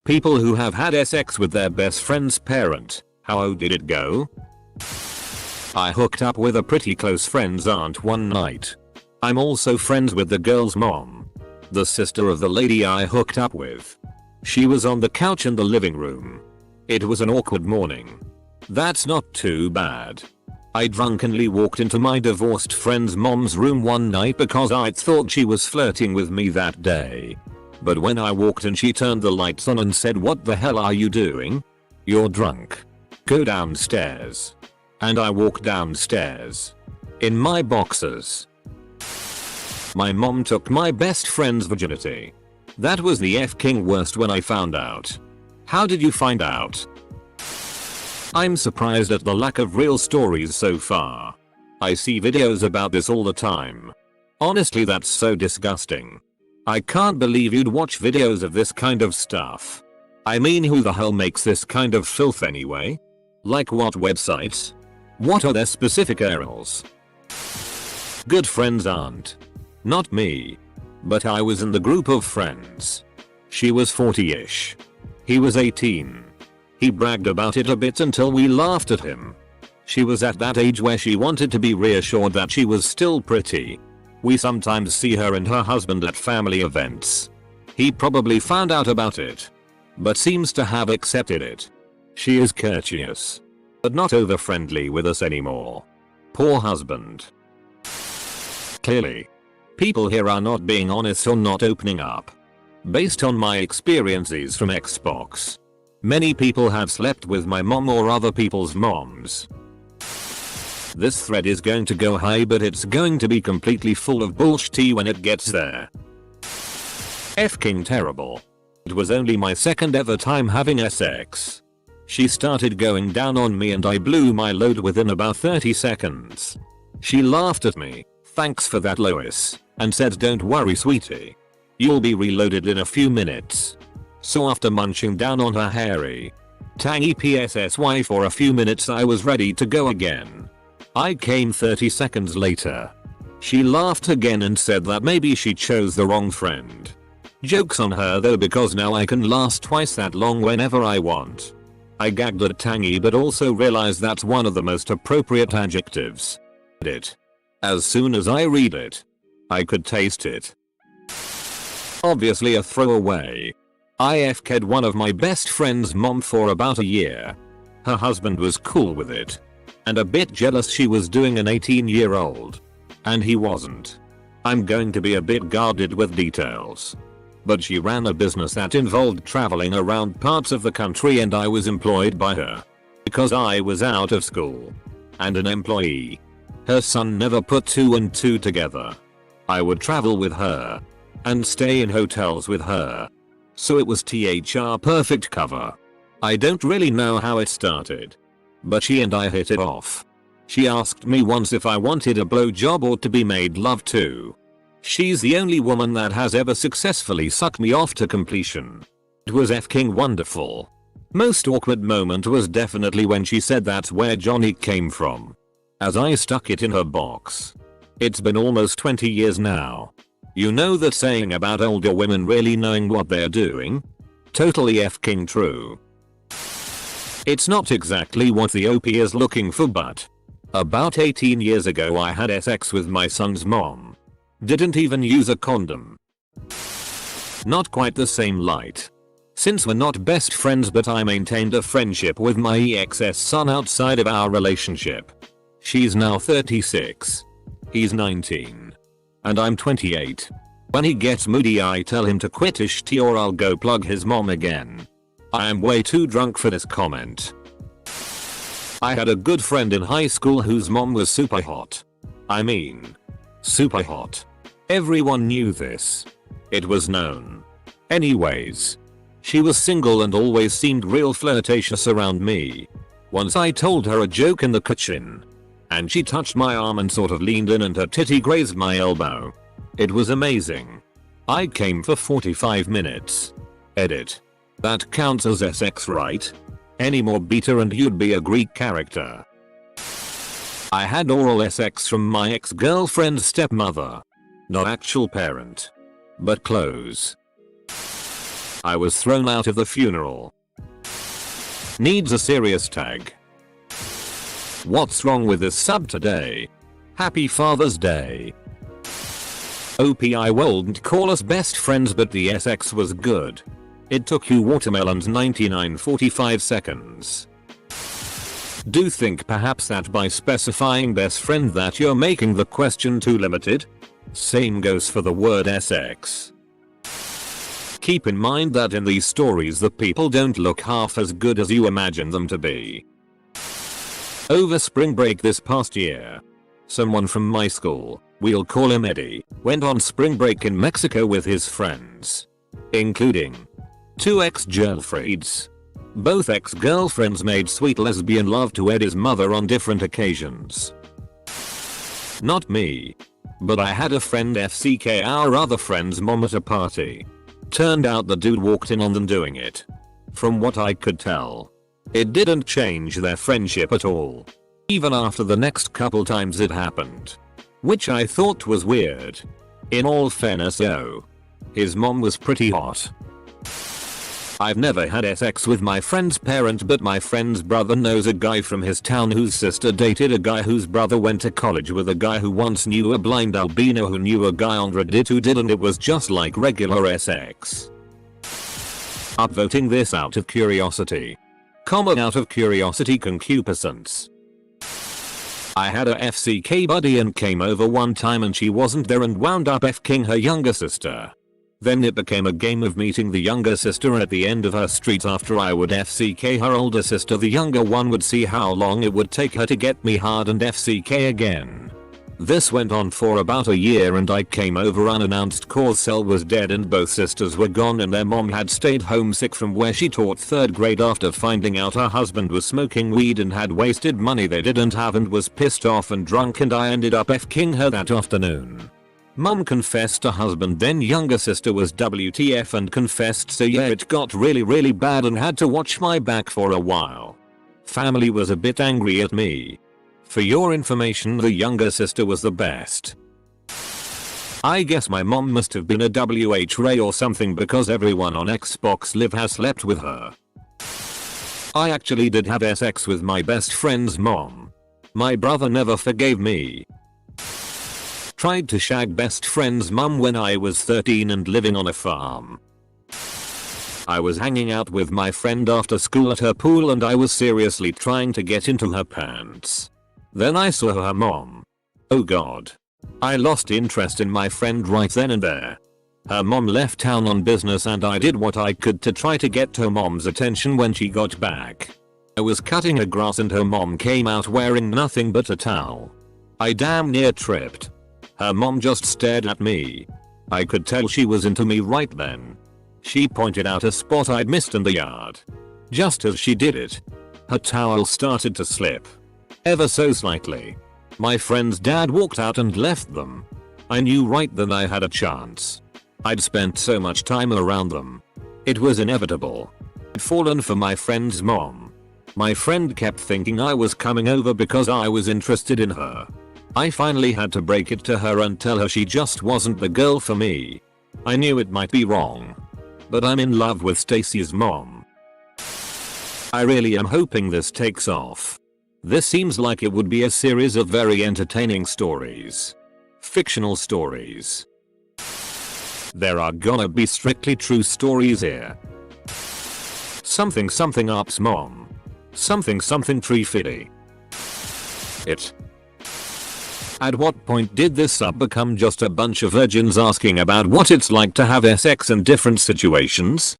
People who have had sex with their best friend's parent. How did it go? I hooked up with a pretty close friend's aunt one night. I'm also friends with the girl's mom, the sister of the lady I hooked up with. She was on the couch in the living room. It was an awkward morning. That's not too bad. I drunkenly walked into my divorced friend's mom's room one night because I thought she was flirting with me that day. But when I walked in, she turned the lights on and said, "What the hell are you doing? You're drunk. Go downstairs." And I walked downstairs in my boxers. My mom took my best friend's virginity. That was the f***ing worst when I found out. How did you find out? I'm surprised at the lack of real stories so far. I see videos about this all the time. Honestly, that's so disgusting. I can't believe you'd watch videos of this kind of stuff. I mean, who the hell makes this kind of filth anyway? Like what websites? What are their specific URLs? Good friends aren't. Not me. But I was in the group of friends. She was 40-ish. He was 18. He bragged about it a bit until we laughed at him. She was at that age where she wanted to be reassured that she was still pretty. We sometimes see her and her husband at family events. He probably found out about it, but seems to have accepted it. She is courteous, but not over friendly with us anymore. Poor husband. Clearly, people here are not being honest or not opening up. Based on my experiences from Xbox, many people have slept with my mom or other people's moms. This thread is going to go high, but it's going to be completely full of bullshit when it gets there. F***ing terrible. It was only my second ever time having sex. She started going down on me and I blew my load within about 30 seconds. She laughed at me, "Thanks for that, Lois," and said, "Don't worry, sweetie. You'll be reloaded in a few minutes." So after munching down on her hairy, tangy PSSY for a few minutes, I was ready to go again. I came 30 seconds later. She laughed again and said that maybe she chose the wrong friend. Joke's on her though, because now I can last twice that long whenever I want. I gagged at tangy, but also realized that's one of the most appropriate adjectives. As soon as I read it, I could taste it. Obviously a throwaway. I f***ed one of my best friend's mom for about a year. Her husband was cool with it, and a bit jealous she was doing an 18-year-old. And he wasn't. I'm going to be a bit guarded with details. But she ran a business that involved traveling around parts of the country, and I was employed by her. Because I was out of school and an employee. Her son never put 2 and 2 together. I would travel with her and stay in hotels with her. So it was THR perfect cover. I don't really know how it started, but she and I hit it off. She asked me once if I wanted a blowjob or to be made love to. She's the only woman that has ever successfully sucked me off to completion. It was f***ing wonderful. Most awkward moment was definitely when she said that's where Johnny came from, as I stuck it in her box. It's been almost 20 years now. You know that saying about older women really knowing what they're doing? Totally f***ing true. It's not exactly what the OP is looking for, but about 18 years ago I had sex with my son's mom. Didn't even use a condom. Not quite the same light. Since we're not best friends, but I maintained a friendship with my ex's son outside of our relationship. She's now 36. He's 19. And I'm 28. When he gets moody I tell him to quit his shit or I'll go plug his mom again. I am way too drunk for this comment. I had a good friend in high school whose mom was super hot. I mean, super hot. Everyone knew this. It was known. Anyways, she was single and always seemed real flirtatious around me. Once I told her a joke in the kitchen, and she touched my arm and sort of leaned in and her titty grazed my elbow. It was amazing. I came for 45 minutes. Edit. That counts as sex, right? Any more beta and you'd be a Greek character. I had oral sex from my ex-girlfriend's stepmother. Not actual parent, but close. I was thrown out of the funeral. Needs a serious tag. What's wrong with this sub today? Happy Father's Day. OPI won't call us best friends, but the SX was good. It took you watermelons 99.45 seconds. Do think perhaps that by specifying best friend that you're making the question too limited? Same goes for the word SX. Keep in mind that in these stories the people don't look half as good as you imagine them to be. Over spring break this past year, someone from my school, we'll call him Eddie, went on spring break in Mexico with his friends, including 2 ex-girlfriends. Both ex-girlfriends made sweet lesbian love to Eddie's mother on different occasions. Not me. But I had a friend FCK our other friend's mom at a party. Turned out the dude walked in on them doing it. From what I could tell, it didn't change their friendship at all. Even after the next couple times it happened. Which I thought was weird. In all fairness though, his mom was pretty hot. I've never had sex with my friend's parent, but my friend's brother knows a guy from his town whose sister dated a guy whose brother went to college with, a guy who once knew a blind albino who knew a guy on Reddit who didn't. It was just like regular sex. Upvoting this out of curiosity. Common out of curiosity concupiscence. I had a FCK buddy and came over one time and she wasn't there and wound up F-king her younger sister. Then it became a game of meeting the younger sister at the end of her street after I would FCK her older sister. The younger one would see how long it would take her to get me hard and FCK again. This went on for about a year and I came over unannounced cause Cell was dead and both sisters were gone and their mom had stayed homesick from where she taught 3rd grade after finding out her husband was smoking weed and had wasted money they didn't have and was pissed off and drunk, and I ended up F-king her that afternoon. Mom confessed to husband, then younger sister was WTF and confessed, so yeah, it got really bad and had to watch my back for a while. Family was a bit angry at me. For your information, the younger sister was the best. I guess my mom must have been a WH Ray or something because everyone on Xbox Live has slept with her. I actually did have sex with my best friend's mom. My brother never forgave me. Tried to shag best friend's mum when I was 13 and living on a farm. I was hanging out with my friend after school at her pool and I was seriously trying to get into her pants. Then I saw her mom. Oh god. I lost interest in my friend right then and there. Her mom left town on business and I did what I could to try to get her mom's attention when she got back. I was cutting her grass and her mom came out wearing nothing but a towel. I damn near tripped. Her mom just stared at me. I could tell she was into me right then. She pointed out a spot I'd missed in the yard. Just as she did it, her towel started to slip. Ever so slightly. My friend's dad walked out and left them. I knew right then I had a chance. I'd spent so much time around them. It was inevitable. I'd fallen for my friend's mom. My friend kept thinking I was coming over because I was interested in her. I finally had to break it to her and tell her she just wasn't the girl for me. I knew it might be wrong, but I'm in love with Stacy's mom. I really am hoping this takes off. This seems like it would be a series of very entertaining stories. Fictional stories. There are gonna be strictly true stories here. Something ups mom. Something tree fitty. It. At what point did this sub become just a bunch of virgins asking about what it's like to have sex in different situations?